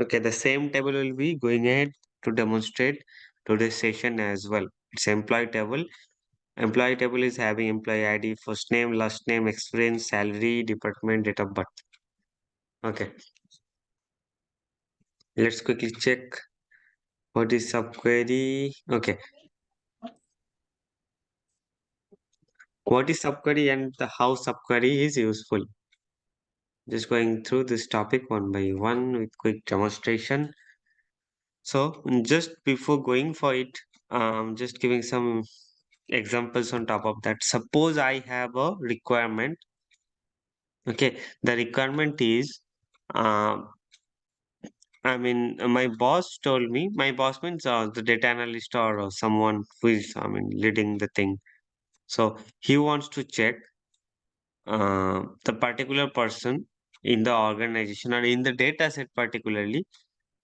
Okay, the same table will be going ahead to demonstrate today's session as well. It's employee table. Employee table is having employee ID, first name, last name, experience, salary, department, date of birth. Okay, let's quickly check what is subquery. Okay, what is subquery and the how subquery is useful. Just going through this topic one by one with quick demonstration. So just before going for it, just giving some examples on top of that. Suppose I have a requirement. Okay, the requirement is, uh, my boss told me. My boss means the data analyst or someone who is, leading the thing. So he wants to check the particular person in the organization or in the data set particularly.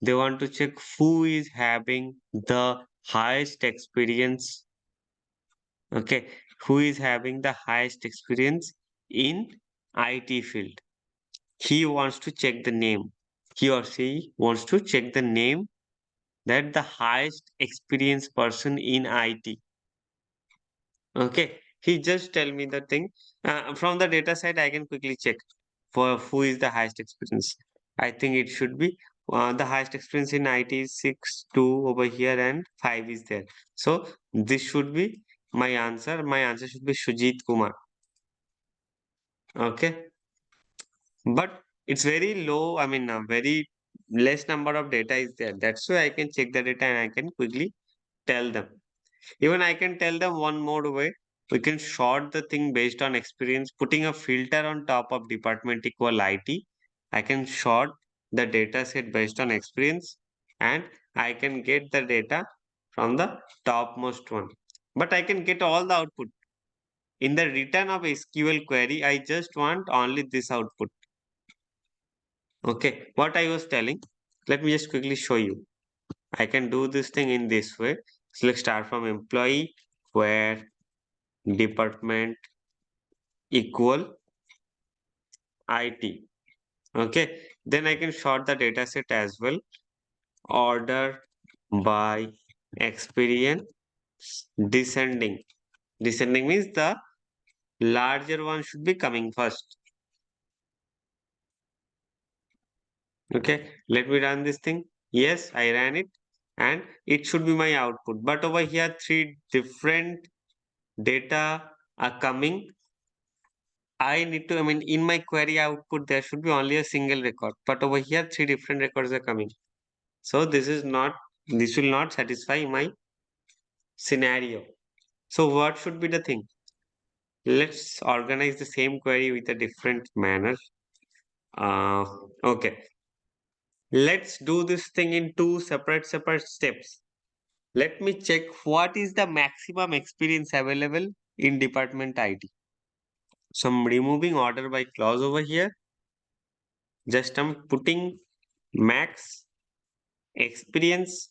They want to check who is having the highest experience. Okay, who is having the highest experience in IT field. He wants to check the name. He or she wants to check the name that the highest experienced person in IT. Okay, he just tell me the thing. From the data side, I can quickly check for who is the highest experience. I think it should be the highest experience in IT is 6, 2 over here, and 5 is there. So this should be my answer. My answer should be Shujit Kumar. Okay, but it's very low. Very less number of data is there. That's why I can check the data and I can quickly tell them. Even I can tell them one more way. We can sort the thing based on experience, putting a filter on top of department equal IT. I can sort the data set based on experience and I can get the data from the topmost one. But I can get all the output. In the return of SQL query, I just want only this output. Okay, what I was telling, let me just quickly show you. I can do this thing in this way. So let's start from employee where department equal IT. Okay, then I can sort the data set as well. Order by experience descending. Descending means the larger one should be coming first. Okay, let me run this thing. Yes, I ran it and it should be my output. But over here, three different data are coming. In my query output, there should be only a single record. But over here, three different records are coming. So this will not satisfy my scenario. So what should be the thing? Let's organize the same query with a different manner. Uh, okay. Let's do this thing in two separate steps. Let me check what is the maximum experience available in department ID. So I'm removing order by clause over here. Just I'm putting max experience.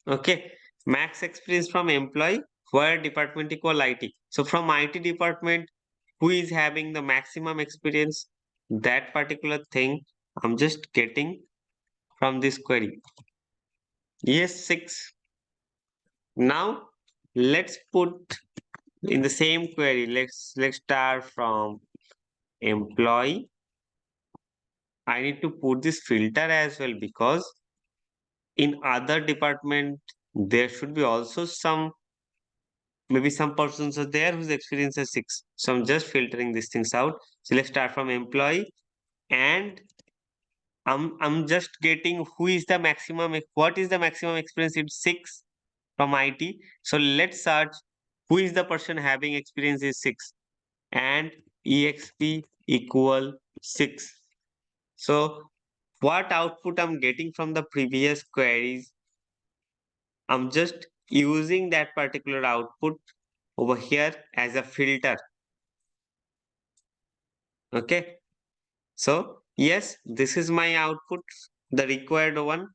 Okay. Max experience from employee where department equal IT. So from IT department, who is having the maximum experience? That particular thing I'm just getting from this query. Yes, 6. Now let's put in the same query. Let's start from employee. I need to put this filter as well because in other department there should be also some, maybe some persons are there whose experience is 6. So I'm just filtering these things out. So let's start from employee and I'm just getting who is the maximum, what is the maximum experience? It's 6 from IT. So let's search who is the person having experience is 6 and exp equal 6. So what output I'm getting from the previous queries, I'm just using that particular output over here as a filter. Okay. So yes, this is my output, the required one,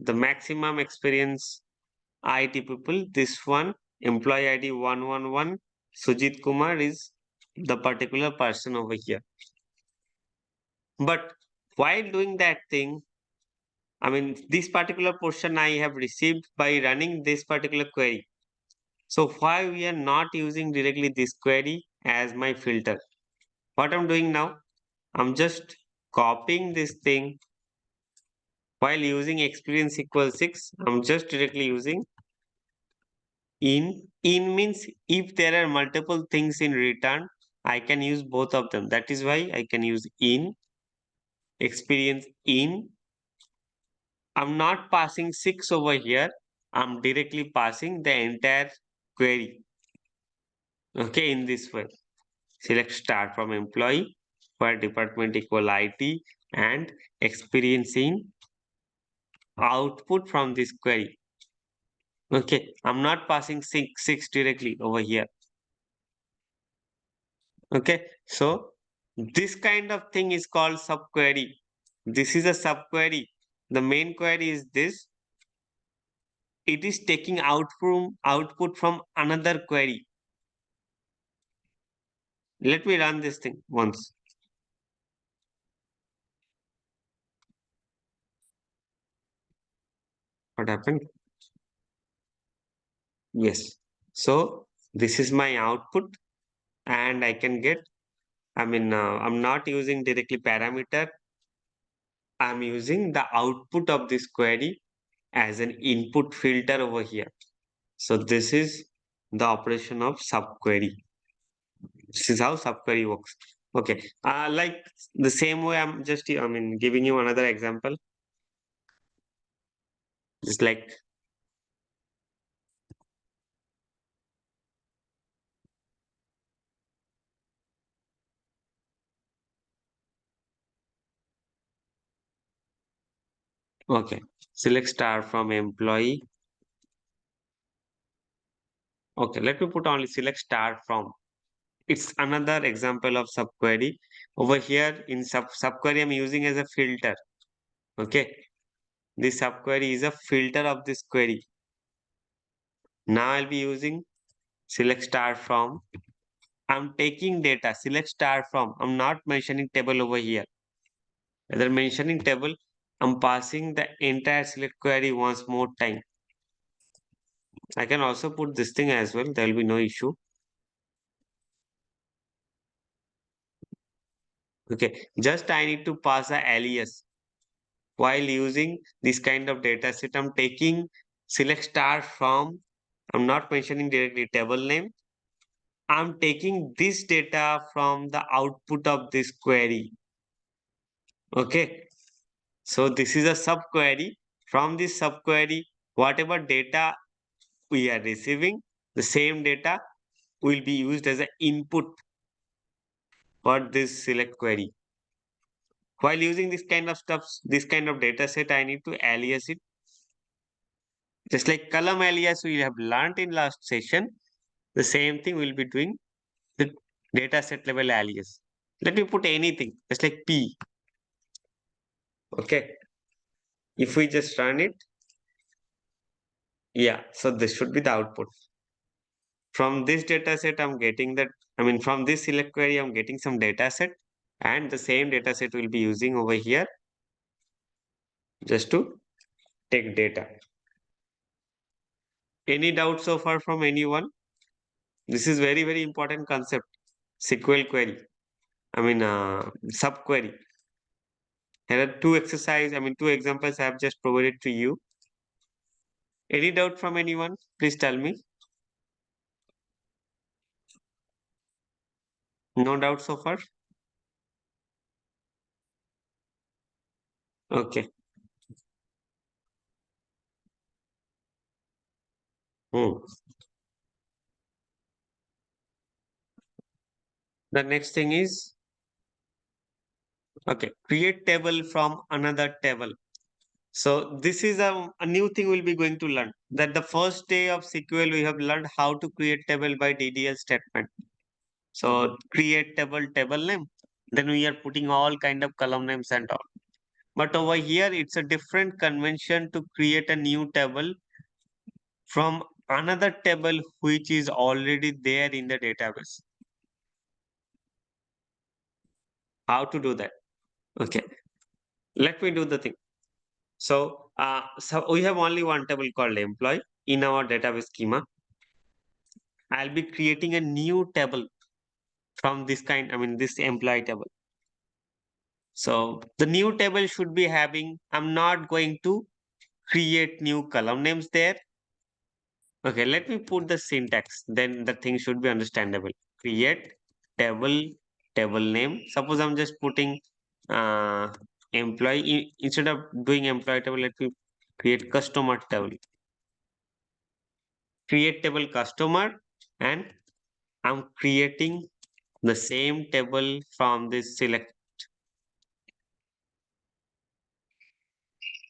the maximum experience IT people. This one, employee ID 111, Sujit Kumar is the particular person over here. But while doing that thing, I mean, this particular portion I have received by running this particular query. So why we are not using directly this query as my filter? What I'm doing now, I'm just copying this thing while using experience equals 6. I'm just directly using in. In means if there are multiple things in return, I can use both of them. That is why I can use in, experience in. I'm not passing 6 over here. I'm directly passing the entire query. Okay, in this way. Select start from employee where department equal IT and experience in output from this query. Okay, I'm not passing six directly over here. Okay, so this kind of thing is called subquery. This is a subquery. The main query is this. It is taking output from another query. Let me run this thing once. What happened? Yes. So this is my output and I can get, I'm not using directly parameter. I'm using the output of this query as an input filter over here. So this is the operation of subquery. This is how subquery works. Okay. Like the same way I'm just, giving you another example. Just like, okay. Select star from employee. Okay. Let me put only select star from. It's another example of subquery. Over here in subquery, I'm using as a filter. Okay. This subquery is a filter of this query. Now I'll be using select star from. I'm taking data, select star from. I'm not mentioning table over here. Rather mentioning table, I'm passing the entire select query once more time. I can also put this thing as well. There will be no issue. Okay, just I need to pass a alias. While using this kind of data set, I'm taking select star from. I'm not mentioning directly table name. I'm taking this data from the output of this query. Okay. So this is a subquery. From this subquery, whatever data we are receiving, the same data will be used as an input for this select query. While using this kind of stuff, this kind of data set, I need to alias it. Just like column alias we have learned in last session, the same thing we'll be doing the data set level alias. Let me put anything, just like P. Okay. If we just run it, yeah, so this should be the output. From this data set, I'm getting that, from this select query, I'm getting some data set and the same data set we'll be using over here just to take data. Any doubt so far from anyone? This is very, very important concept. SQL query. Subquery. Here are two examples I have just provided to you. Any doubt from anyone? Please tell me. No doubt so far? Okay. Hmm. The next thing is, okay, create table from another table. So this is a new thing we'll be going to learn. That the first day of SQL, we have learned how to create table by DDL statement. So create table, table name. Then we are putting all kind of column names and all. But over here, it's a different convention to create a new table from another table which is already there in the database. How to do that? Okay, let me do the thing. So we have only one table called employee in our database schema. I'll be creating a new table from this kind, I mean, this employee table. So the new table should be having, I'm not going to create new column names there. Okay, let me put the syntax, then the thing should be understandable. Create table, table name. Suppose I'm just putting employee, instead of doing employee table, let me create customer table. Create table customer, and I'm creating the same table from this select.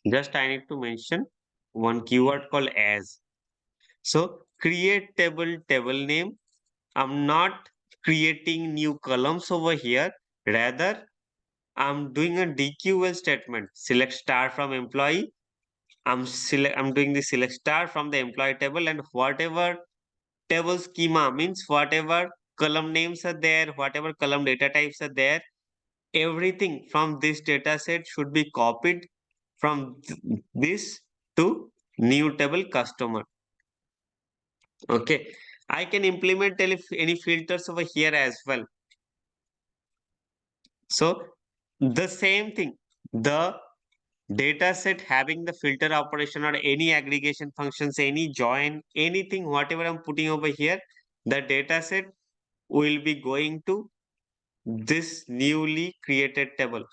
Just I need to mention one keyword called as. So create table, table name. I'm not creating new columns over here. Rather, I'm doing a DQL statement. Select star from employee. I'm doing the select star from the employee table, and whatever table schema means whatever column names are there, whatever column data types are there, everything from this data set should be copied from this to new table customer. Okay, I can implement any filters over here as well. So the same thing, the data set having the filter operation or any aggregation functions, any join, anything, whatever I'm putting over here, the data set will be going to this newly created table.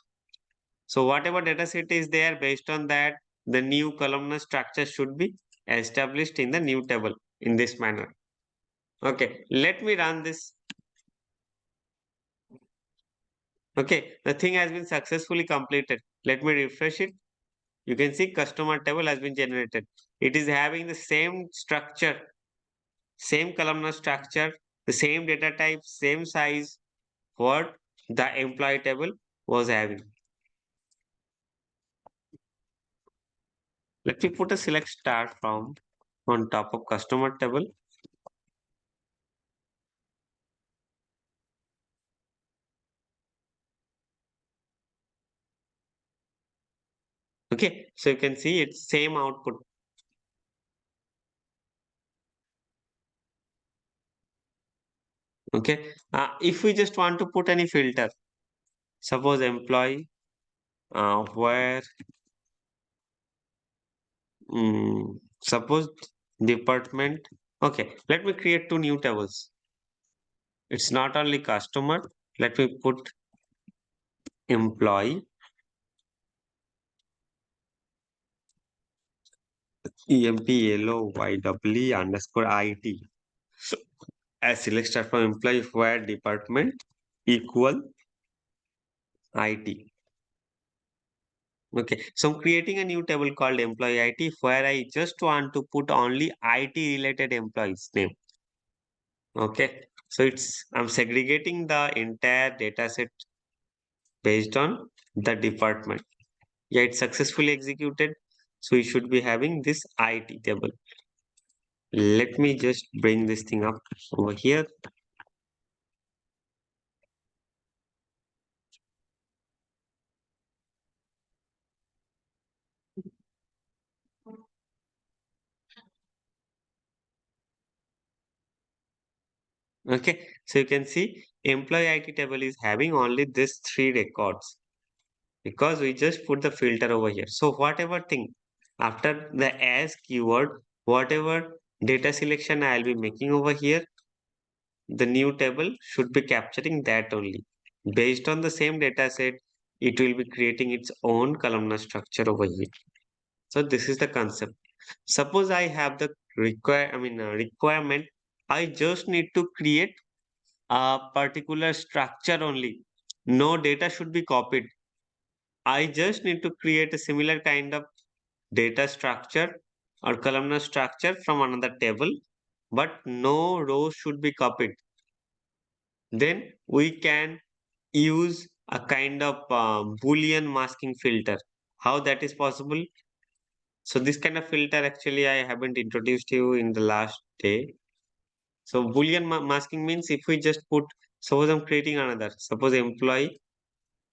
So whatever data set is there, based on that, the new columnar structure should be established in the new table in this manner. Okay, let me run this. Okay, the thing has been successfully completed. Let me refresh it. You can see customer table has been generated. It is having the same structure, same columnar structure, the same data type, same size, what the employee table was having. Let me put a select star from on top of customer table. Okay, so you can see it's same output. Okay, if we just want to put any filter, suppose employee, where, suppose department. Okay, let me create two new tables. It's not only customer. Let me put employee, EMPLOYEE underscore IT. So as select star from employee where department equal IT. Okay, so I'm creating a new table called employee IT where I just want to put only IT related employees name. Okay, so I'm segregating the entire data set based on the department. Yeah, it's successfully executed. So we should be having this IT table. Let me just bring this thing up over here. Okay, so you can see employee IT table is having only this three records because we just put the filter over here. So whatever thing after the as keyword, whatever data selection I'll be making over here, the new table should be capturing that only. Based on the same data set, it will be creating its own columnar structure over here. So this is the concept. Suppose I have the requirement. I just need to create a particular structure only. No data should be copied. I just need to create a similar kind of data structure or columnar structure from another table, but no rows should be copied. Then we can use a kind of Boolean masking filter. How that is possible? So this kind of filter actually I haven't introduced you in the last day. So Boolean masking means if we just put, suppose I'm creating another, suppose employee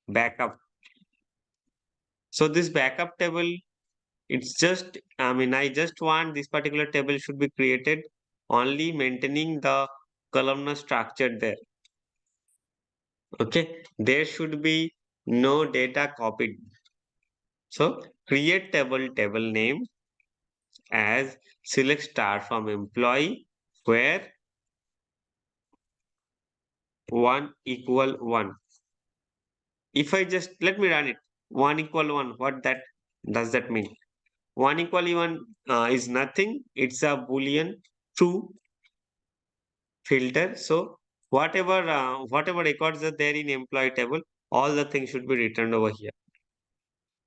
backup. So this backup table It's just, I just want this particular table should be created only maintaining the columnar structure there. Okay, there should be no data copied. So create table name as select star from employee where 1 equal 1. If I just let me run it, 1 equal 1, what that does that mean? 1 equal 1 is nothing. It's a boolean true filter. So whatever records are there in employee table, all the things should be returned over here.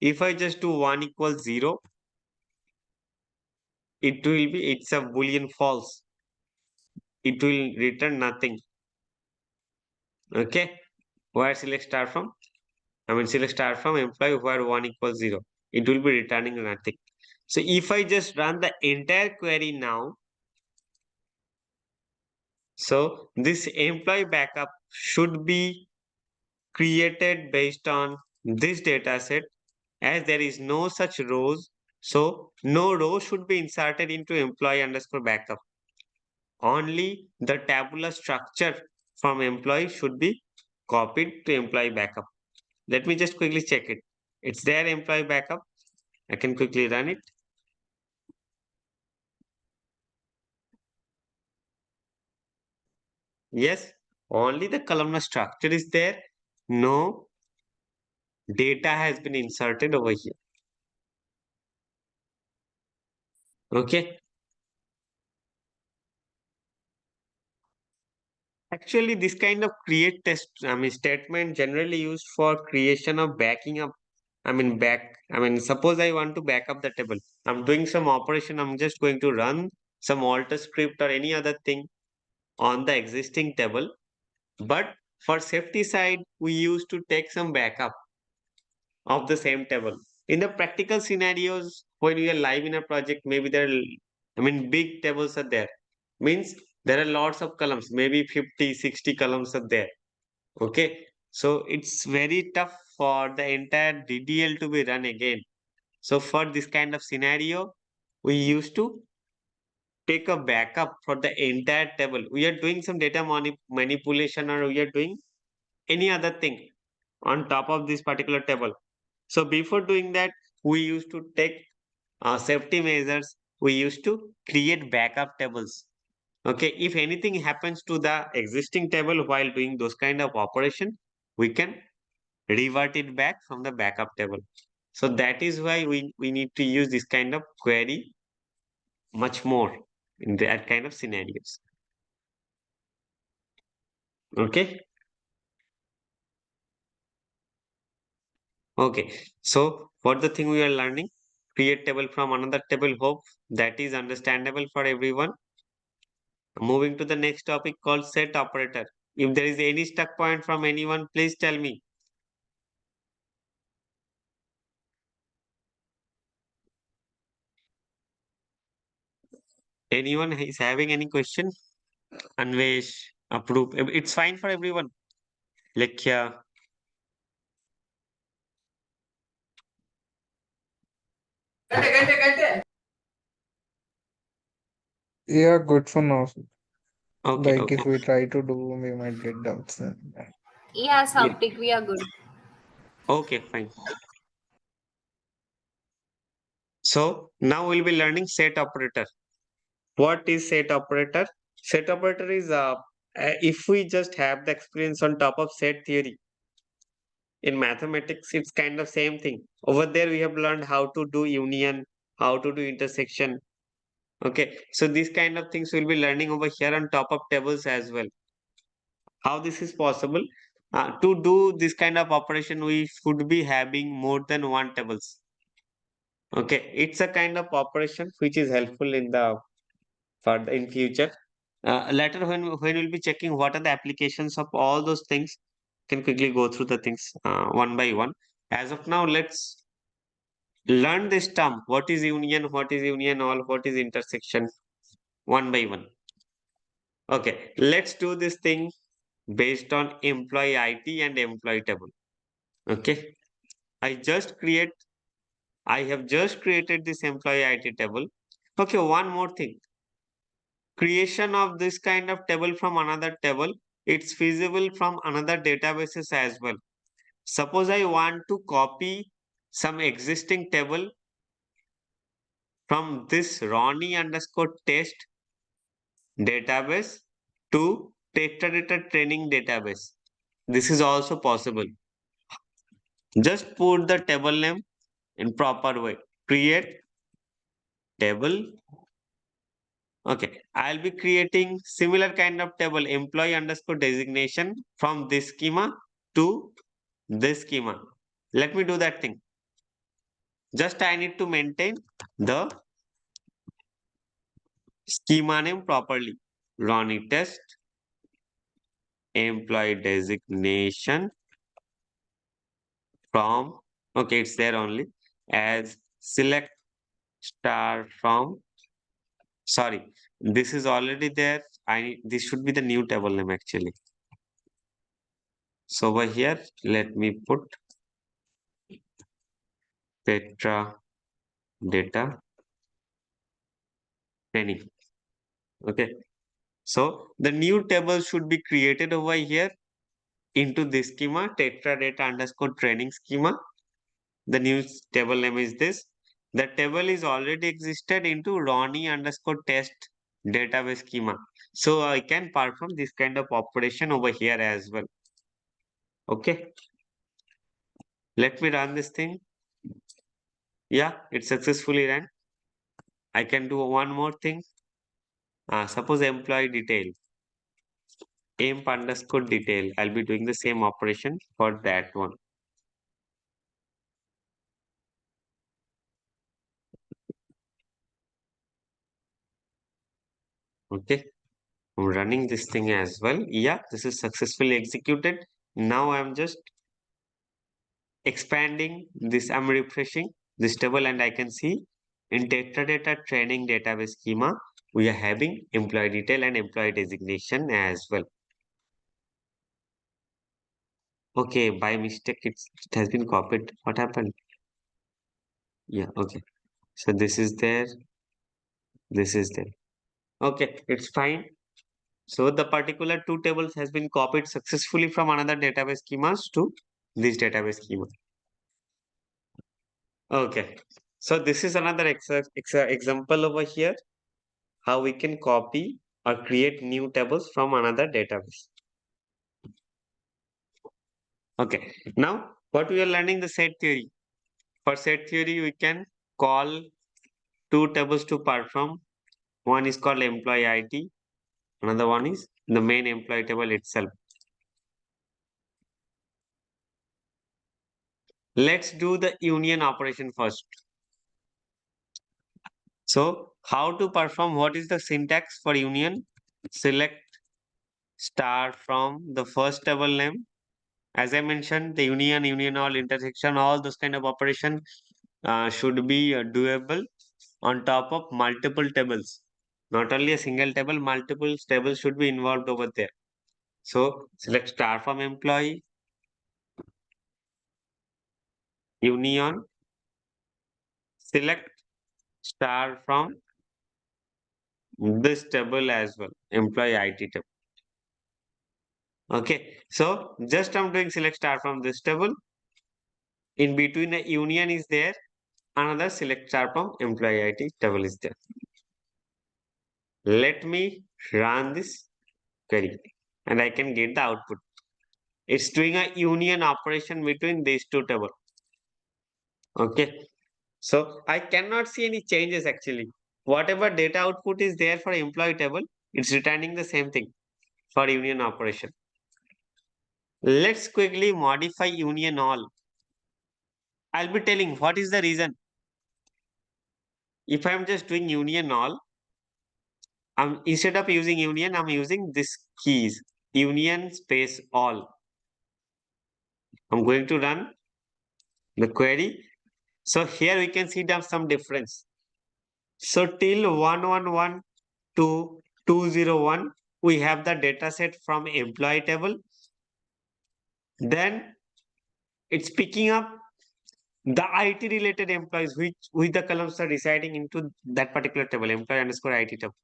If I just do 1 equals 0, it's a boolean false. It will return nothing. Okay, where select star from? Select star from employee where 1 equals 0. It will be returning nothing. So if I just run the entire query now, so this employee backup should be created based on this data set as there is no such rows. So no row should be inserted into employee underscore backup. Only the tabular structure from employee should be copied to employee backup. Let me just quickly check it. It's there employee backup. I can quickly run it. Yes, only the columnar structure is there. No data has been inserted over here. Okay. Actually, this kind of create test, statement generally used for creation of backing up. Suppose I want to back up the table. I'm doing some operation. I'm just going to run some alter script or any other thing on the existing table. But for safety side, we used to take some backup of the same table. In the practical scenarios, when we are live in a project, maybe big tables are there. Means there are lots of columns, maybe 50, 60 columns are there. Okay. So it's very tough for the entire DDL to be run again. So for this kind of scenario, we used to take a backup for the entire table. We are doing some data manipulation or we are doing any other thing on top of this particular table. So before doing that, we used to take safety measures. We used to create backup tables. Okay, if anything happens to the existing table while doing those kind of operation, we can revert it back from the backup table. So that is why we need to use this kind of query much more in that kind of scenarios. Okay. Okay. So what the thing we are learning? Create table from another table. Hope that is understandable for everyone. Moving to the next topic called set operator. If there is any stuck point from anyone, please tell me. Anyone is having any question? Anvesh, approve. It's fine for everyone. Lekhya. Yeah, good for now. Okay, Like okay. if we try to do, we might get doubts. Then. Yes, Yeah. Haptik, we are good. Okay, fine. So now we'll be learning set operator. What is set operator? Set operator is if we just have the experience on top of set theory in mathematics, it's kind of same thing. Over there, we have learned how to do union, how to do intersection. Okay, so these kind of things we'll be learning over here on top of tables as well. How this is possible? To do this kind of operation, we should be having more than one tables. Okay, it's a kind of operation which is helpful in the further in future. Later, when we'll be checking what are the applications of all those things, can quickly go through the things one by one. As of now, let's learn this term. What is union? What is union? All what is intersection? One by one. Okay, let's do this thing based on employee ID and employee table. Okay, I just create I have just created this employee ID table. Okay, one more thing. Creation of this kind of table from another table, it's feasible from another databases as well. Suppose I want to copy some existing table from this Ronnie underscore test database to Teradata training database. This is also possible. Just put the table name in proper way. Create table. Okay, I'll be creating similar kind of table employee underscore designation from this schema to this schema. Let me do that thing. Just I need to maintain the schema name properly. Ronnie test employee designation from, okay, it's there only as select star from, sorry, this is already there. This should be the new table name actually. So over here, let me put Tetra data training. Okay. So the new table should be created over here into this schema, Tetra data underscore training schema. The new table name is this. The table is already existed into Ronnie underscore test database schema. So I can perform this kind of operation over here as well. Okay. Let me run this thing. Yeah, it successfully ran. I can do one more thing. Suppose employee detail, emp underscore detail. I'll be doing the same operation for that one. Okay. I'm running this thing as well. Yeah, this is successfully executed. Now I'm just expanding this. I'm refreshing this table and I can see in Teradata training database schema, we are having employee detail and employee designation as well. Okay, by mistake, it has been copied. What happened? Yeah, okay. So this is there. This is there. Okay, it's fine. So the particular two tables has been copied successfully from another database schemas to this database schema. Okay. So this is another example over here, how we can copy or create new tables from another database. Okay. Now, what we are learning the set theory. For set theory, we can call two tables to perform. One is called employee ID. Another one is the main employee table itself. Let's do the union operation first. So how to perform, what is the syntax for union? Select star from the first table name. As I mentioned, the union, union all, intersection, all those kind of operation should be doable on top of multiple tables. Not only a single table, multiple tables should be involved over there. So select star from employee, union, select star from this table as well, employee IT table. Okay, so just I'm doing select star from this table. In between a union is there, another select star from employee IT table is there. Let me run this query and I can get the output. It's doing a union operation between these two tables. Okay, so I cannot see any changes actually. Whatever data output is there for employee table, it's returning the same thing for union operation. Let's quickly modify union all. I'll be telling what is the reason. If I'm just doing union all, instead of using union, I'm using this keys, union space all. I'm going to run the query. So here we can see there's some difference. So till 111 to 201, we have the data set from employee table. Then it's picking up the IT related employees which the columns are residing into that particular table, employee underscore IT table.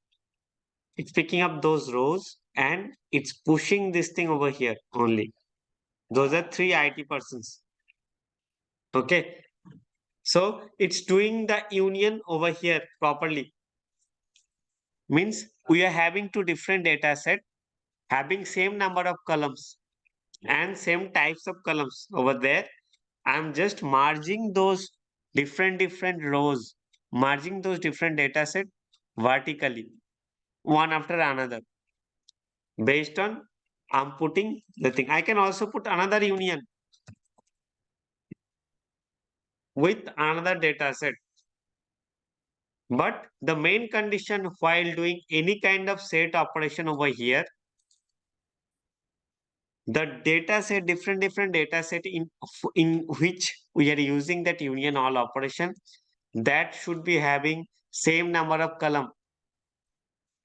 It's picking up those rows and it's pushing this thing over here only. Those are 3 IT persons. Okay. So it's doing the union over here properly. Means we are having 2 different data set having same number of columns and same types of columns over there. I'm just merging those different rows, merging those different data set vertically, one after another. Based on I'm putting the thing. I can also put another union with another data set. But the main condition while doing any kind of set operation over here, the data set, different data set in which we are using that union all operation, that should be having same number of column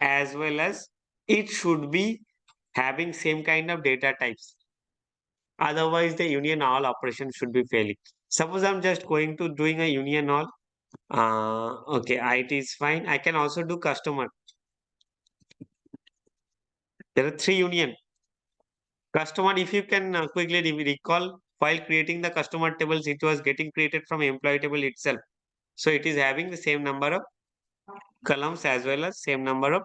as well as it should be having same kind of data types. Otherwise, the union all operation should be failing. Suppose I'm just going to doing a union all. Okay, IT is fine. I can also do customer. There are 3 union. Customer, if you can quickly recall, while creating the customer tables, it was getting created from employee table itself. So it is having the same number of columns as well as same number of,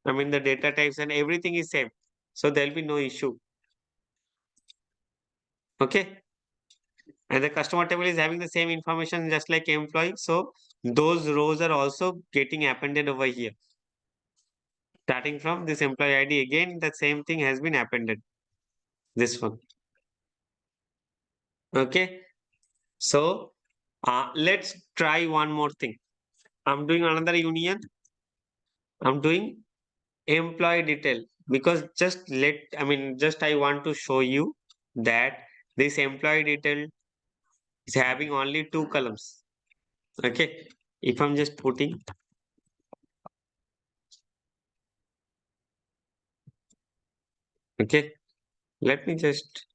the data types and everything is same. So there'll be no issue. Okay. And the customer table is having the same information just like employee. So those rows are also getting appended over here. Starting from this employee ID, again, the same thing has been appended. This one. Okay. So let's try one more thing. I'm doing another union. I'm doing employee detail because just I want to show you that this employee detail is having only 2 columns. Okay. If I'm just putting, okay, let me just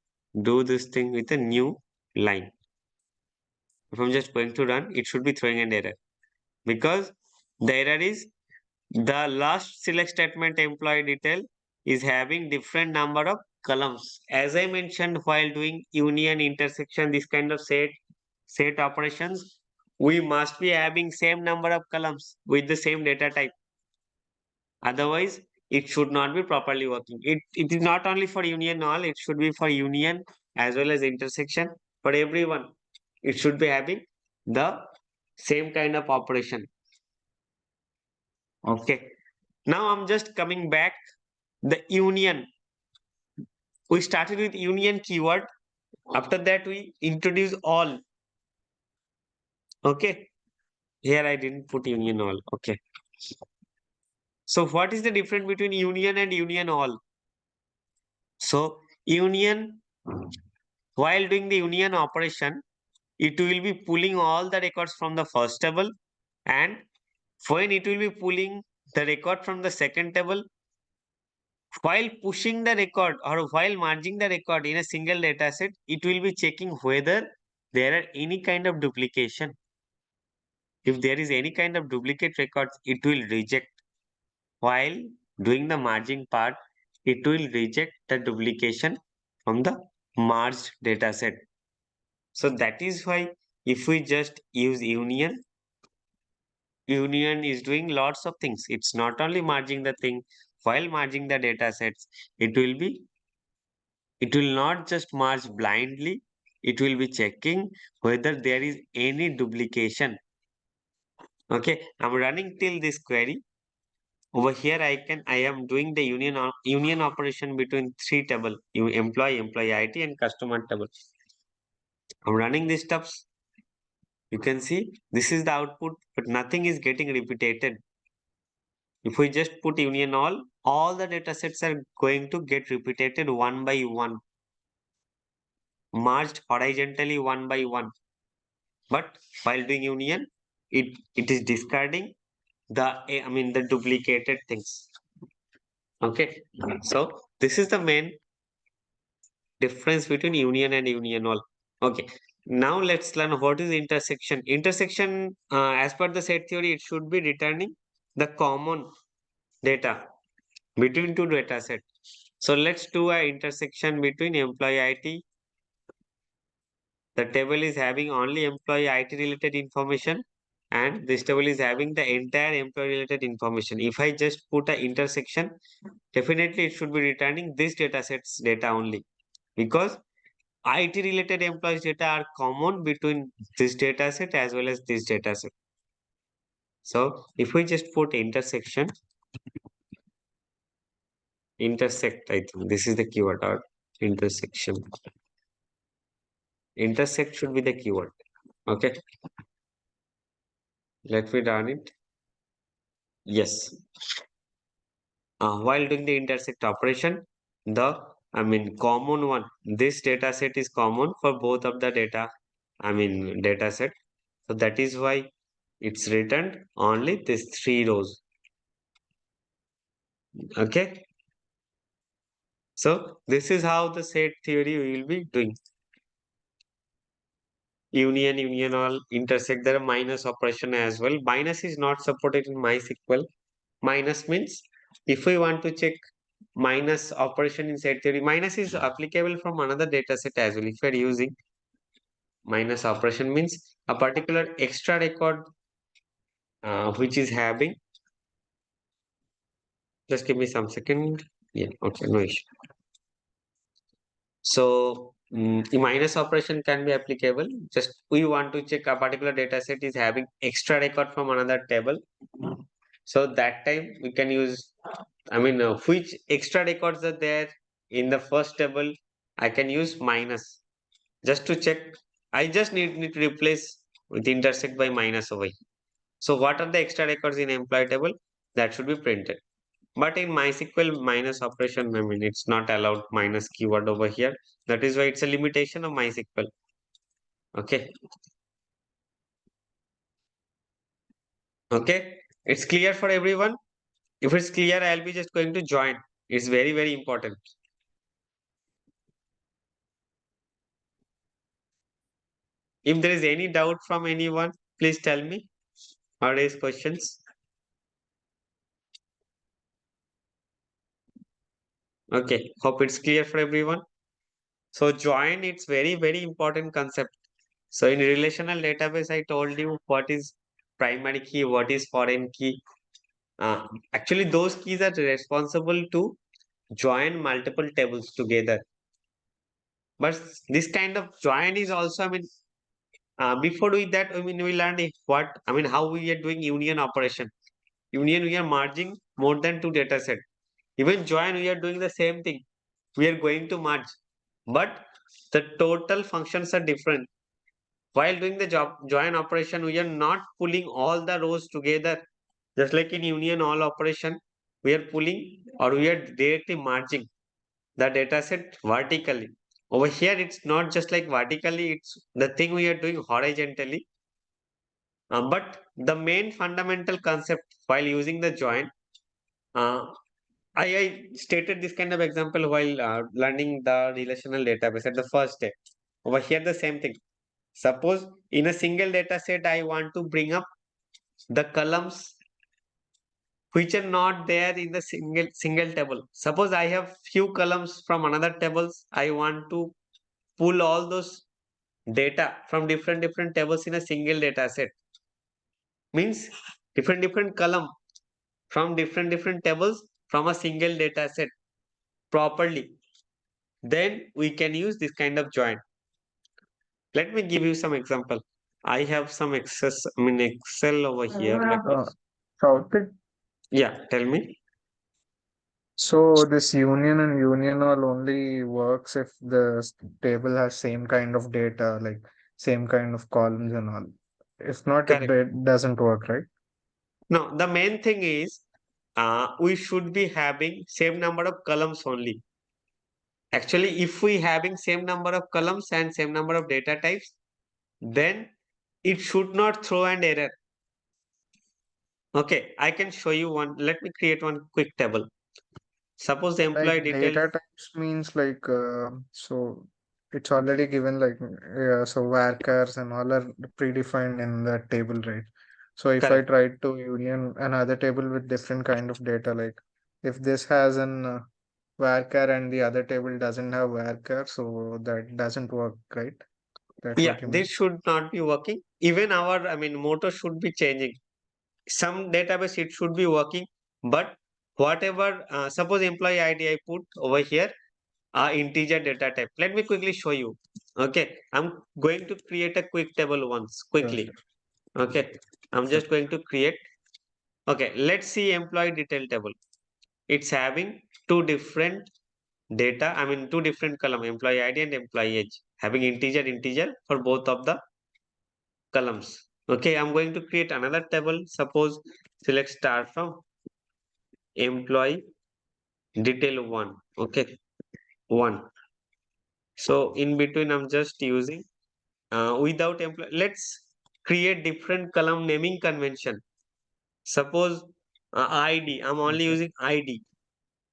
do this thing with a new line. If I'm just going to run, it should be throwing an error because the error is the last select statement employee detail is having different number of columns. As I mentioned while doing union intersection, this kind of set operations, we must be having same number of columns with the same data type. Otherwise, it should not be properly working. It is not only for union all, it should be for union as well as intersection for everyone. It should be having the same kind of operation. Okay. Now I'm just coming back. The union. We started with union keyword. After that, we introduce all. Okay. Here I didn't put union all. Okay. So what is the difference between union and union all? So union, while doing the union operation, it will be pulling all the records from the first table, and when it will be pulling the record from the second table, while pushing the record or while merging the record in a single data set, it will be checking whether there are any kind of duplication. If there is any kind of duplicate records, it will reject. While doing the merging part, it will reject the duplication from the merged data set. So that is why if we just use union, union is doing lots of things. It's not only merging the thing, while merging the data sets, it will not just merge blindly, it will be checking whether there is any duplication. Okay, I'm running till this query. Over here, I am doing the union operation between 3 table, employee ID, and customer table. I'm running these steps. You can see this is the output, but nothing is getting repeated. If we just put union all the data sets are going to get repeated one by one, merged horizontally one by one. But while doing union, it is discarding the duplicated things. Okay, so this is the main difference between union and union all. Okay. Now let's learn what is intersection. Intersection, as per the set theory, it should be returning the common data between two data set. So let's do a intersection between employee IT. The table is having only employee IT related information, and this table is having the entire employee related information. If I just put an intersection, definitely it should be returning this data set's data only, because IT related employees data are common between this data set as well as this data set. So if we just put intersection, intersect, I think this is the keyword, or intersection. Intersect should be the keyword. Okay, let me run it. Yes. While doing the intersect operation, the common one, this data set is common for both of the data set. So that is why it's returned only these three rows. Okay. So this is how the set theory we will be doing. Union, union, all intersect. There are minus operation as well. Minus is not supported in MySQL. Minus means if we want to check minus operation in set theory, minus is applicable from another data set as well. If you are using minus operation, means a particular extra record which is having, just give me some second. Yeah, okay, no issue. So the minus operation can be applicable. Just we want to check a particular data set is having extra record from another table. So that time we can use, which extra records are there in the first table. I can use minus just to check. I just need to replace with intersect by minus over here. So what are the extra records in employee table? That should be printed. But in MySQL minus operation, it's not allowed minus keyword over here. That is why it's a limitation of MySQL. Okay. Okay. It's clear for everyone. If it's clear, I'll be just going to join. It's very, very important. If there is any doubt from anyone, please tell me or raise questions. Okay. Hope it's clear for everyone. So join, it's very, very important concept. So in relational database, I told you what is primary key, what is foreign key. Actually, those keys are responsible to join multiple tables together. But this kind of join is also, before doing that, we learned how we are doing union operation. Union, we are merging more than two data set. Even join, we are doing the same thing. We are going to merge, but the total functions are different. While doing the join operation, we are not pulling all the rows together. Just like in union all operation, we are pulling or we are directly merging the data set vertically. Over here, it's not just like vertically, it's the thing we are doing horizontally. But the main fundamental concept while using the join, uh, I stated this kind of example while learning the relational database at the first day. Over here, the same thing. Suppose in a single data set, I want to bring up the columns which are not there in the single table. Suppose I have few columns from another tables. I want to pull all those data from different tables in a single data set. Means different column from different tables from a single data set properly. Then we can use this kind of join. Let me give you some example. I have some Excel over here. Southik, Yeah, tell me. so this union and union all only works if the table has same kind of data, like same kind of columns and all. If not, it Correct. doesn't work, right? No, the main thing is we should be having same number of columns only. Actually, if we having same number of columns and same number of data types, then it should not throw an error. Okay, I can show you one. Let me create one quick table. Suppose the employee Like detail. data types means like so. it's already given like so varchars and all are predefined in that table, right? So if I Correct. try to union another table with different kind of data, like if this has an varchar and the other table doesn't have varchar, so that doesn't work, right? That's Yeah, what you this mean. should not be working. Even our, motto should be changing. Some database it should be working, but whatever, suppose employee ID I put over here, integer data type. Let me quickly show you. Okay, I'm going to create a quick table once Sure, quickly. sure, Okay, I'm sure. just going to create. Okay, let's see employee detail table. It's having two different data, two different column, employee ID and employee age, having integer for both of the columns. Okay, I'm going to create another table. Suppose select star from employee detail one. Okay, one. So in between, I'm just using without employee. Let's create different column naming convention. Suppose ID, I'm only Okay. using ID.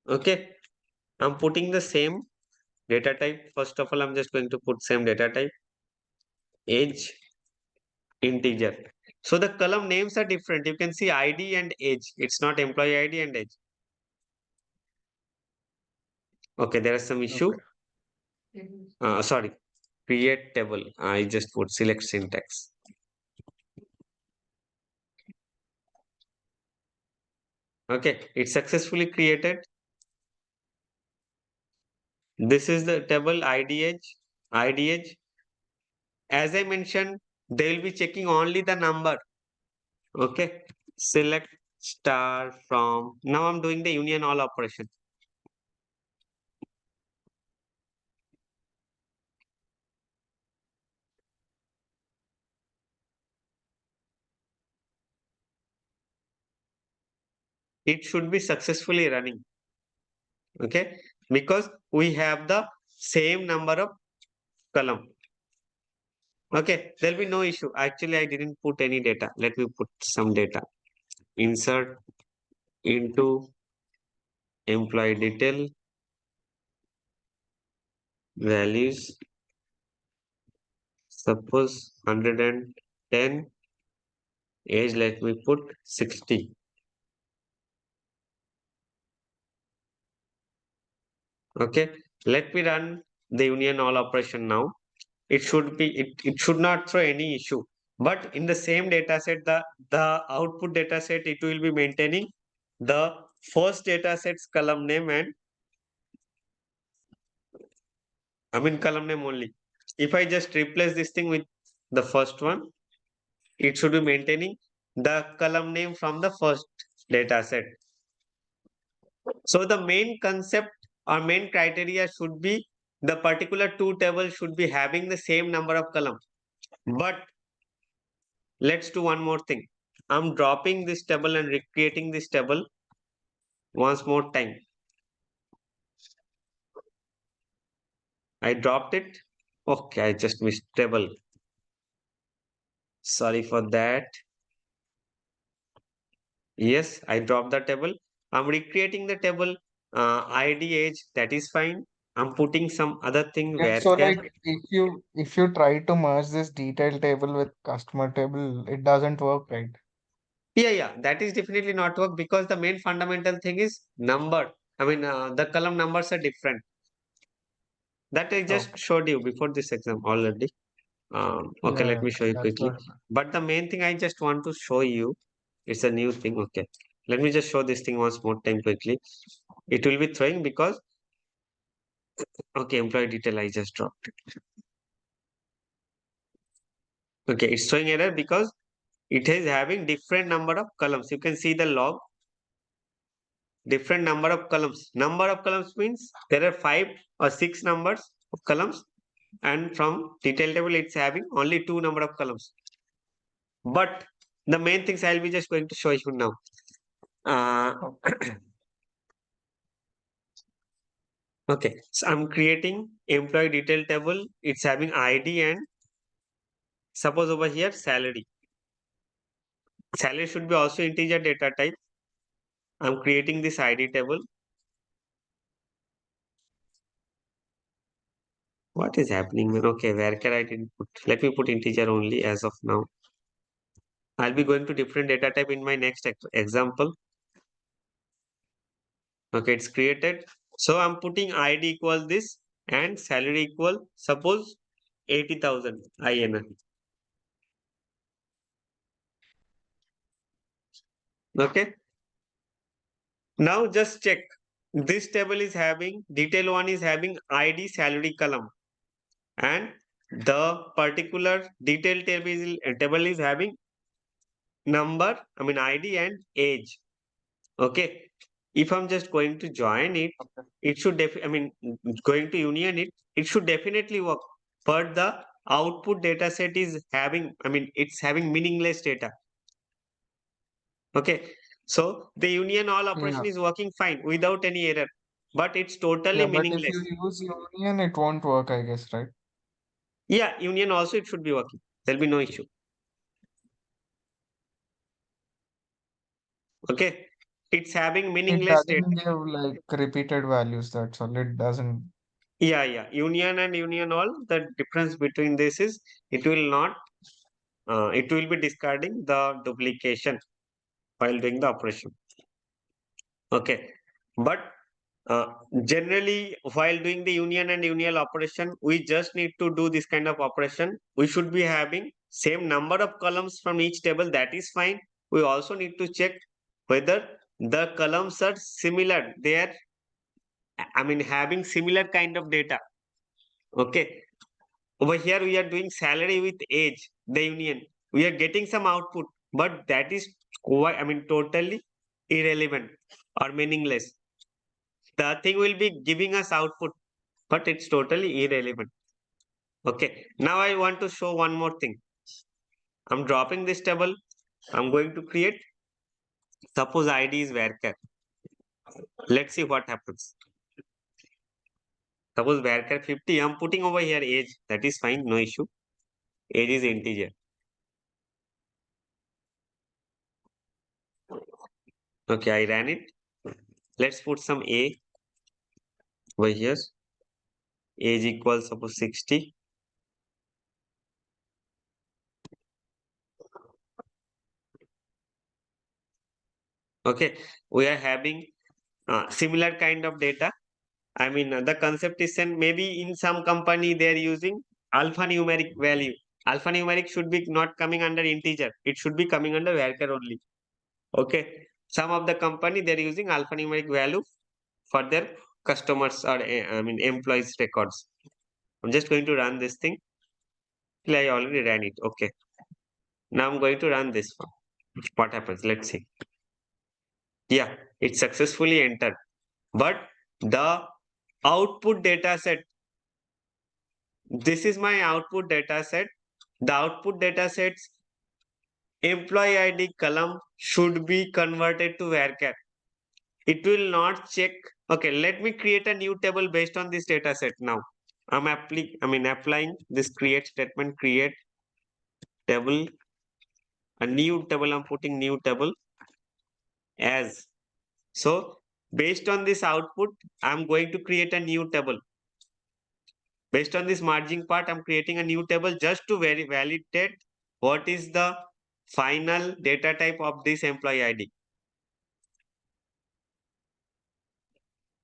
Okay, I'm putting the same data type. First of all, I'm just going to put same data type, age, integer. So the column names are different. You can see ID and age. It's not employee ID and age. Okay, there is some issue. Okay. Sorry, create table. I just put select syntax. Okay, it's successfully created. This is the table IDH. IDH. As I mentioned, they will be checking only the number. Okay, select star from. Now I'm doing the union all operation. It should be successfully running. Okay, because we have the same number of column. Okay, there'll be no issue. Actually, I didn't put any data. Let me put some data. Insert into employee detail values. Suppose 110, age let me put 60. Okay, let me run the union all operation now. It should not throw any issue. But in the same data set, the output data set, it will be maintaining the first data set's column name and column name only. If I just replace this thing with the first one, it should be maintaining the column name from the first data set. So the main concept or main criteria should be the particular two tables should be having the same number of columns. But let's do one more thing. I'm dropping this table and recreating this table once more time. I dropped it. Okay, I just missed table. Sorry for that. Yes, I dropped the table. I'm recreating the table ID age. That is fine. I'm putting some other thing Yeah, where so can. like if you try to merge this detail table with customer table, it doesn't work, right? Yeah, that is definitely not work because the main fundamental thing is number. The column numbers are different. That I just Okay. showed you before this exam already. Okay, Yeah, let yeah, me show you that's quickly. what. But the main thing I just want to show you, it's a new thing. Okay, let me just show this thing once more time quickly. It will be throwing because, okay, employee detail, I just dropped it. Okay, it's showing error because it is having different number of columns. You can see the log, different number of columns. Number of columns means there are 5 or 6 numbers of columns, and from detail table it's having only 2 number of columns. But the main things I'll be just going to show you now. Okay. Okay, so I'm creating employee detail table. It's having ID and suppose over here salary. Salary should be also integer data type. I'm creating this ID table. What is happening, man? Okay, where can I didn't put? Let me put integer only as of now. I'll be going to different data type in my next example. Okay, it's created. So I'm putting ID equal this and salary equal, suppose 80,000 INR. Okay. Now just check. This table is having, detail one is having ID salary column, and the particular detail table is having number, I mean ID and age. Okay. If I'm just going to join it, Okay. it should I mean going to union it, it should definitely work. But the output data set is having, I mean, it's having meaningless data. Okay. So the union all Yeah. operation is working fine without any error, but it's totally Yeah, but if you meaningless. use union, it won't work, I guess, right? Yeah, union also it should be working. There'll be no issue. Okay. It's having It meaningless data. doesn't give like repeated values, that's all. It doesn't. Yeah. Union and union all, the difference between this is it will not, it will be discarding the duplication while doing the operation. Okay. But uh, generally, while doing the union and union operation, we just need to do this kind of operation. We should be having same number of columns from each table. That is fine. We also need to check whether the columns are similar. They are, I mean, having similar kind of data. Okay. Over here, we are doing salary with age, the union. We are getting some output, but that is quite, I mean, totally irrelevant or meaningless. The thing will be giving us output, but it's totally irrelevant. Okay. Now I want to show one more thing. I'm dropping this table. I'm going to create, suppose ID is varchar. Let's see what happens. Suppose varchar 50, I'm putting over here age. That is fine, no issue. Age is integer. Okay, I ran it. Let's put some A over here. Age equals suppose 60. Okay, we are having similar kind of data. I mean, the concept is and maybe in some company they are using alphanumeric value. Alphanumeric should be not coming under integer. It should be coming under varchar only. Okay. Some of the company they're using alphanumeric value for their customers or I mean employees records. I'm just going to run this thing. I already ran it. Okay. Now I'm going to run this one. What happens? Let's see. Yeah, it successfully entered. But the output data set, this is my output data set. The output data set's employee ID column should be converted to varchar. It will not check. Okay, let me create a new table based on this data set now. Applying this create statement, create table, a new table. I'm putting new table as. So based on this output, I'm going to create a new table. Based on this merging part, I'm creating a new table just to validate what is the final data type of this employee ID.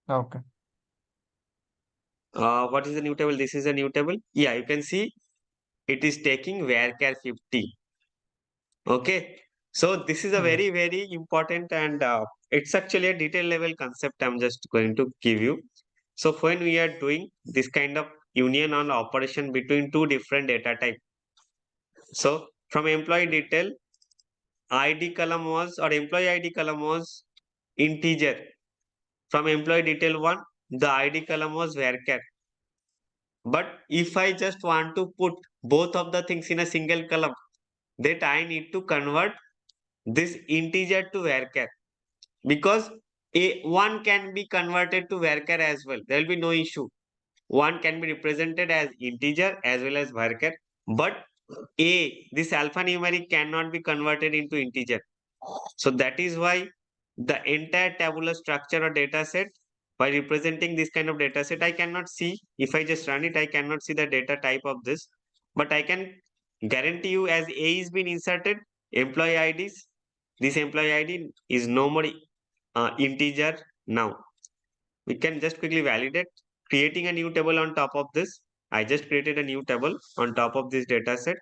Okay. What is the new table? This is a new table. Yeah, you can see it is taking varchar 50. Okay. So this is a Yeah. very important and it's actually a detail level concept I'm just going to give you. So when we are doing this kind of union on operation between two different data type. So from employee detail, ID column was or employee ID column was integer. From employee detail one, the ID column was varchar. But if I just want to put both of the things in a single column, that I need to convert this integer to varchar because a one can be converted to varchar as well. There will be no issue. One can be represented as integer as well as varchar, but this alphanumeric cannot be converted into integer. So that is why the entire tabular structure or data set by representing this kind of data set, I cannot see, if I just run it, I cannot see the data type of this, but I can guarantee you as A is being inserted, employee IDs, this employee ID is no more integer now. We can just quickly validate, creating a new table on top of this. I just created a new table on top of this data set,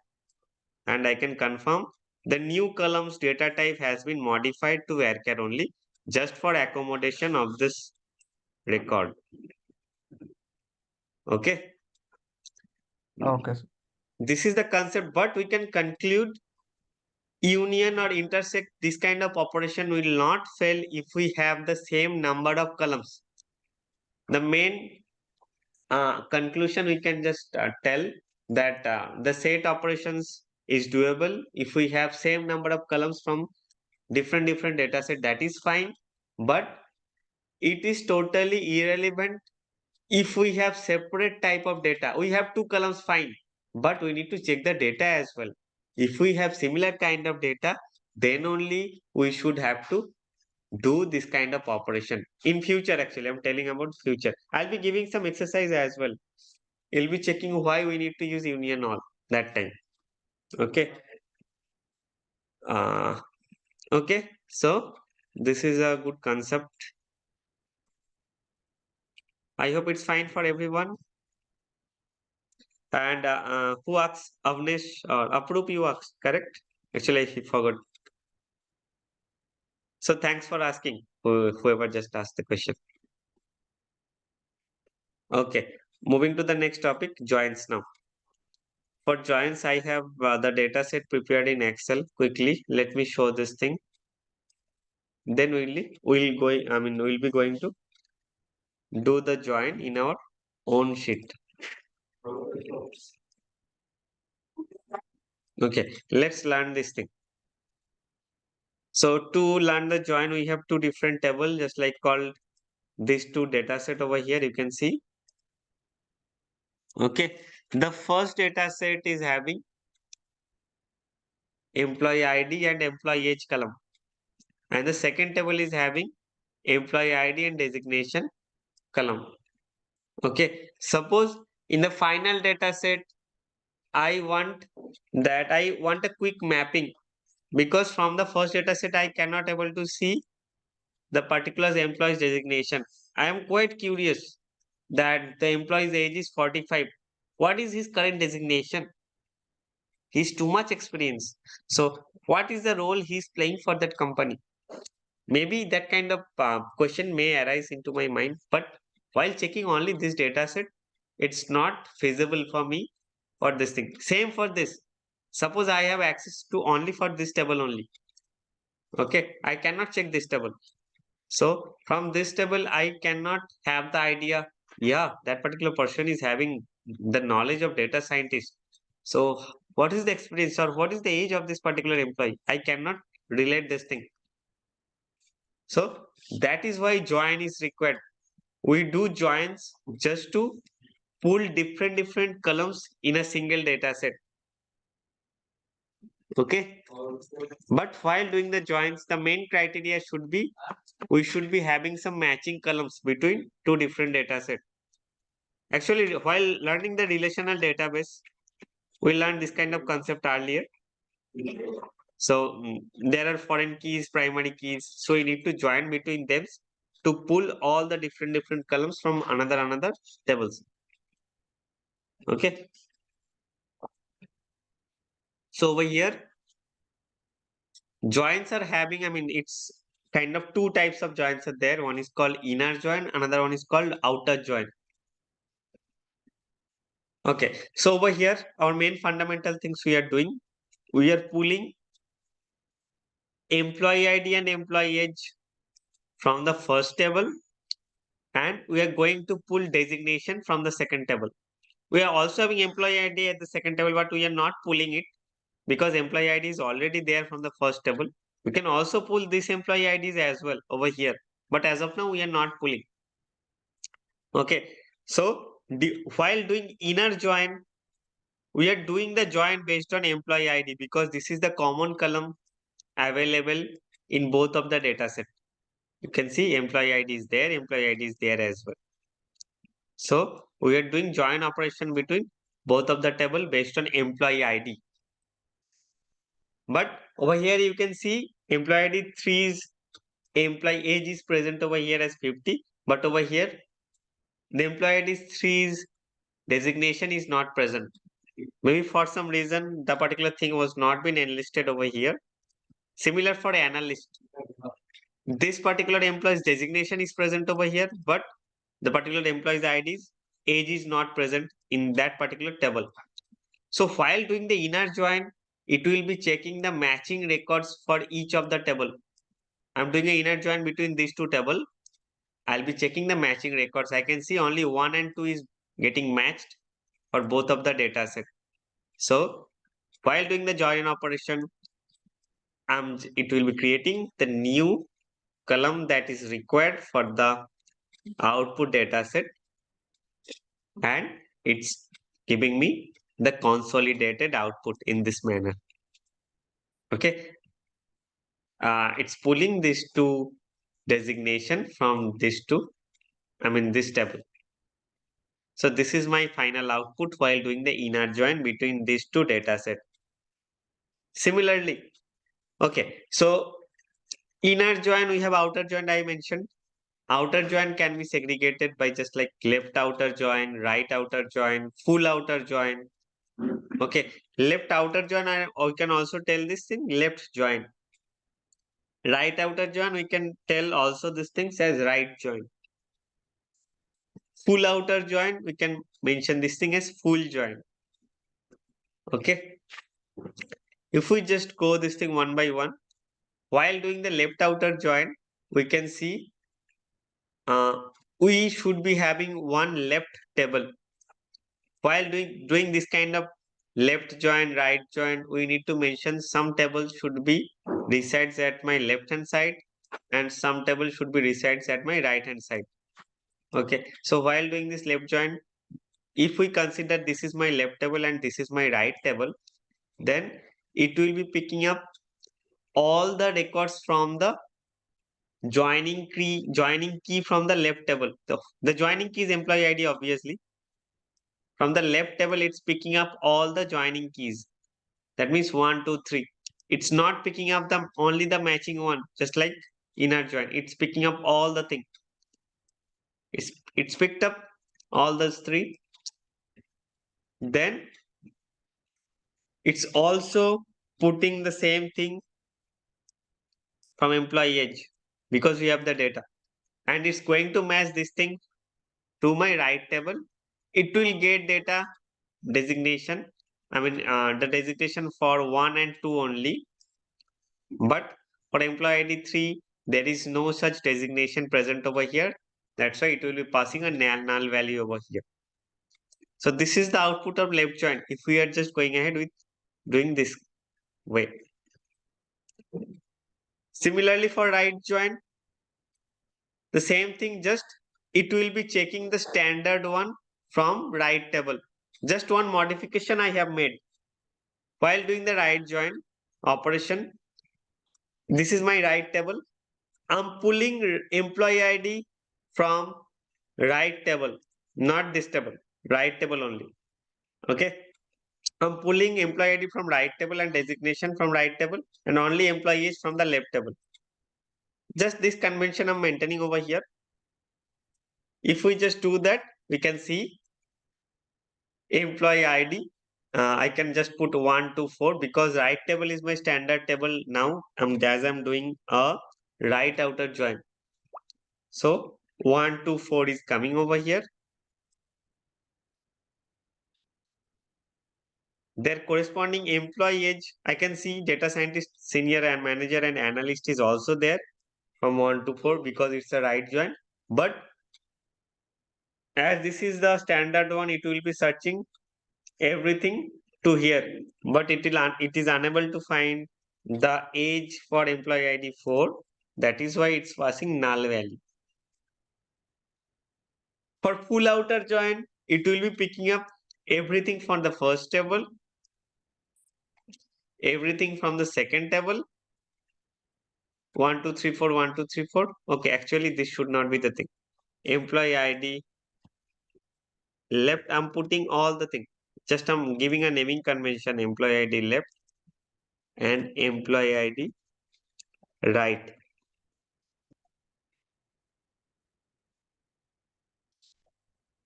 and I can confirm the new columns data type has been modified to varchar only, just for accommodation of this record. Okay. Okay, sir. This is the concept, but we can conclude union or intersect this kind of operation will not fail if we have the same number of columns. The main conclusion we can just tell that the set operations is doable if we have same number of columns from different data set, that is fine, but it is totally irrelevant if we have separate type of data. We have two columns, fine, but we need to check the data as well. If we have similar kind of data, then only we should have to do this kind of operation in future. Actually, I'm telling about future. I'll be giving some exercise as well. You'll be checking why we need to use union all that time. Okay. uh okay, so this is a good concept. I hope it's fine for everyone. And who asks? Avnesh or Aprup, you asked, correct? Actually, I forgot. So thanks for asking, whoever just asked the question. Okay, moving to the next topic, joins now. For joins, I have the data set prepared in Excel. Quickly, let me show this thing. Then we'll be going to do the join in our own sheet. Okay, let's learn this thing. So to learn the join, we have two different tables, just like called these two data set over here. You can see. Okay, the first data set is having employee ID and employee age column, and the second table is having employee ID and designation column. Okay, suppose in the final data set, I want a quick mapping, because from the first data set I cannot able to see the particular employee's designation. I am quite curious that the employee's age is 45. What is his current designation? He's too much experience. So what is the role he's playing for that company? Maybe that kind of question may arise into my mind. But while checking only this data set, it's not feasible for me for this thing. Same for this. Suppose I have access to only for this table only. Okay, I cannot check this table. So from this table, I cannot have the idea, yeah, that particular person is having the knowledge of data scientist. So what is the experience or what is the age of this particular employee? I cannot relate this thing. So that is why join is required. We do joins just to pull different columns in a single data set. Okay. But while doing the joins, the main criteria should be we should be having some matching columns between two different data sets. Actually, while learning the relational database, we learned this kind of concept earlier. So there are foreign keys, primary keys. So you need to join between them to pull all the different columns from another tables. Okay. So over here, joins are having, it's kind of two types of joins are there. One is called inner join, another one is called outer join. Okay, so over here, our main fundamental things we are doing, we are pulling employee ID and employee age from the first table, and we are going to pull designation from the second table. We are also having employee ID at the second table, but we are not pulling it because employee ID is already there from the first table. We can also pull these employee IDs as well over here, but as of now, we are not pulling. Okay, so while doing inner join, we are doing the join based on employee ID because this is the common column available in both of the data set. You can see employee ID is there, employee ID is there as well. So we are doing join operation between both of the table based on employee ID. But over here you can see employee ID 3 is employee age is present over here as 50, but over here the employee ID 3's designation is not present. Maybe for some reason the particular thing was not been enlisted over here. Similar for analyst. This particular employee's designation is present over here, but the particular employee's ID's age is not present in that particular table. So while doing the inner join, it will be checking the matching records for each of the table. I'm doing an inner join between these two tables. I'll be checking the matching records. I can see only 1 and 2 is getting matched for both of the data set. So while doing the join operation, it will be creating the new column that is required for the output data set, and it's giving me the consolidated output in this manner. Okay. It's pulling these two designation from this this table. So this is my final output while doing the inner join between these two data set. Similarly, okay, so inner join, we have outer join I mentioned. Outer join can be segregated by just like left outer join, right outer join, full outer join. Okay, left outer join, we can also tell this thing left join. Right outer join, we can tell also this things as right join. Full outer join, we can mention this thing as full join. Okay. If we just go this thing one by one, while doing the left outer join, we can see we should be having one left table. While doing this kind of left join, right join, we need to mention some table should be resides at my left hand side and some table should be resides at my right hand side. Okay, so while doing this left join, if we consider this is my left table and this is my right table, then it will be picking up all the records from the joining key from the left table. The joining key is employee ID, obviously. From the left table, it's picking up all the joining keys. That means 1, 2, 3. It's not picking up the only the matching one, just like inner join. It's picking up all the thing. It's picked up all those three. Then it's also putting the same thing from employee age because we have the data. And it's going to match this thing to my right table. It will get data designation. The designation for 1 and 2 only. But for employee ID 3, there is no such designation present over here. That's why it will be passing a null value over here. So this is the output of left join if we are just going ahead with doing this way. Similarly for right join, the same thing, just it will be checking the standard one from right table. Just one modification I have made. While doing the right join operation, this is my right table. I'm pulling employee ID from right table, not this table, right table only. Okay. I'm pulling employee ID from right table and designation from right table and only employees from the left table. Just this convention I'm maintaining over here. If we just do that, we can see employee ID. I can just put 1 to 4 because right table is my standard table now. As I'm doing a right outer join. So 1 to 4 is coming over here. Their corresponding employee age, I can see data scientist, senior and manager and analyst is also there from 1 to 4 because it's a right join. But as this is the standard one, it will be searching everything to here, but it is unable to find the age for employee ID 4. That is why it's passing null value. For full outer join, it will be picking up everything from the first table, everything from the second table, 1, 2, 3, 4, 1, 2, 3, 4. Okay, actually this should not be the thing. Employee ID left, I'm putting all the thing. Just I'm giving a naming convention, employee ID left and employee ID right.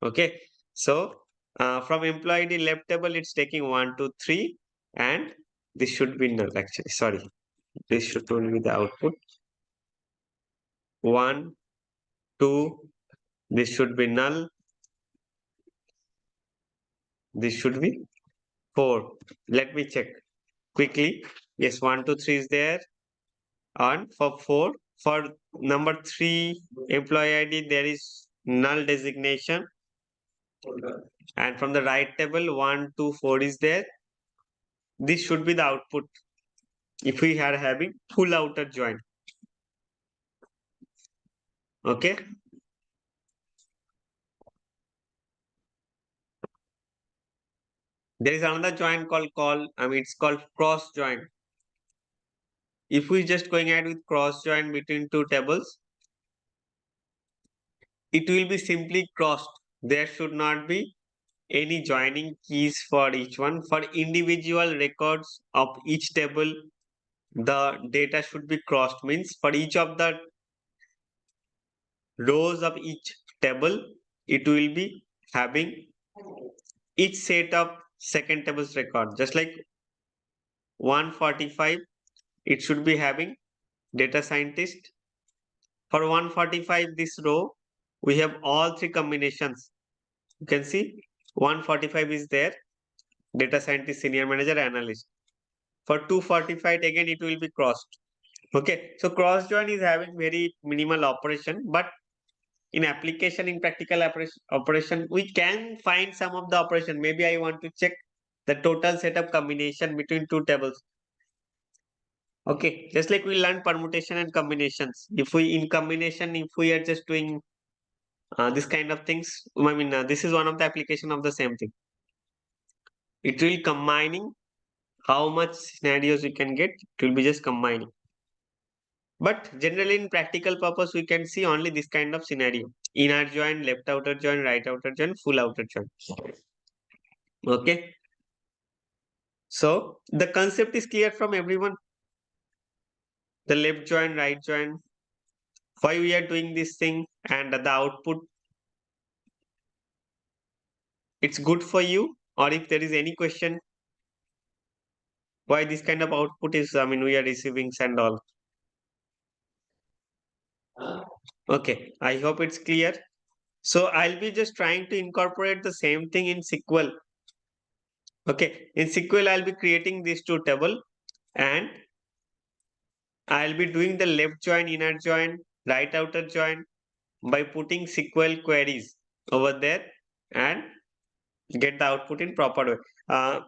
Okay, so from employee ID left table, it's taking 1, 2, 3, and this should be null actually. Sorry, this should only be the output. 1, 2, this should be null. This should be 4. Let me check quickly. Yes, 1, 2, 3 is there. And for 4, for number 3 employee ID, there is null designation. And from the right table, 1, 2, 4 is there. This should be the output if we are having full outer join. Okay. There is another join it's called cross join. If we just going ahead with cross join between two tables, it will be simply crossed. There should not be any joining keys for each one. For individual records of each table, the data should be crossed. Means for each of the rows of each table, it will be having each set of second table's record. Just like 145, it should be having data scientist. For 145, this row, we have all three combinations. You can see 145 is there, data scientist, senior manager, analyst. For 245, again, it will be crossed. Okay, so cross join is having very minimal operation, but in application, in practical operation, we can find some of the operation. Maybe I want to check the total set of combination between two tables. Okay, just like we learned permutation and combinations. If we in combination, if we are just doing this kind of things, I mean, this is one of the application of the same thing. It will combining how much scenarios we can get. It will be just combining. But generally in practical purpose, we can see only this kind of scenario. Inner join, left outer join, right outer join, full outer join. Okay. So the concept is clear from everyone. The left join, right join, why we are doing this thing, and the output, it's good for you. Or if there is any question, why this kind of output is, I mean, we are receiving and all. Okay, I hope it's clear. So I'll be just trying to incorporate the same thing in SQL. Okay, in SQL, I'll be creating these two table and I'll be doing the left join, inner join, right outer join by putting SQL queries over there and get the output in proper way.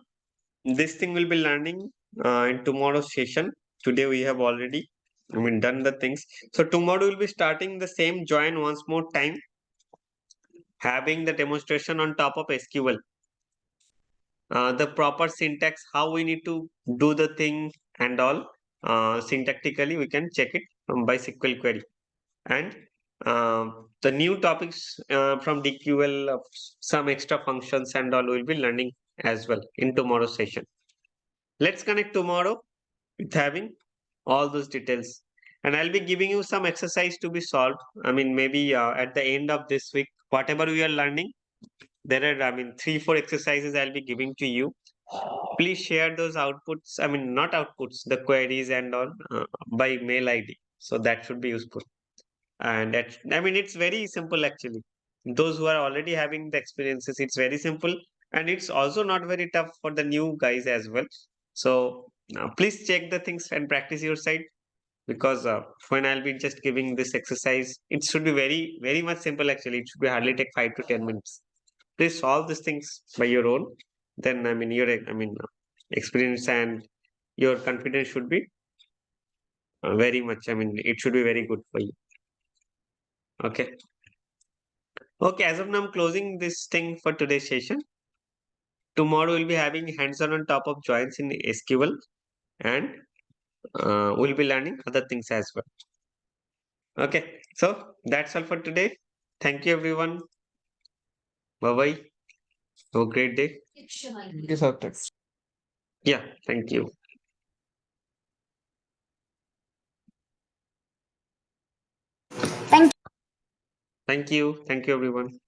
This thing will be learning in tomorrow's session. Today we have already, done the things. So tomorrow we'll be starting the same join once more time, having the demonstration on top of SQL. The proper syntax, how we need to do the thing and all. Syntactically, we can check it by SQL query. And the new topics from DQL, some extra functions and all we'll be learning as well in tomorrow's session. Let's connect tomorrow with having all those details. And I'll be giving you some exercise to be solved. Maybe at the end of this week, whatever we are learning, there are, 3-4 exercises I'll be giving to you. Please share those outputs, not outputs, the queries and all by mail ID. So that should be useful. And that, it's very simple actually. Those who are already having the experiences, it's very simple. And it's also not very tough for the new guys as well. So please check the things and practice your side, because when I'll be just giving this exercise, it should be very, very much simple actually. It should be hardly take 5 to 10 minutes. Please solve these things by your own. Then your experience and your confidence should be very much. It should be very good for you. Okay. Okay. As of now, I'm closing this thing for today's session. Tomorrow we'll be having hands-on top of joins in SQL and we'll be learning other things as well. Okay, so that's all for today. Thank you, everyone. Bye bye. Have a great day. Thank you, Satyam. Yeah, thank you. Thank Thank you. Thank you, everyone.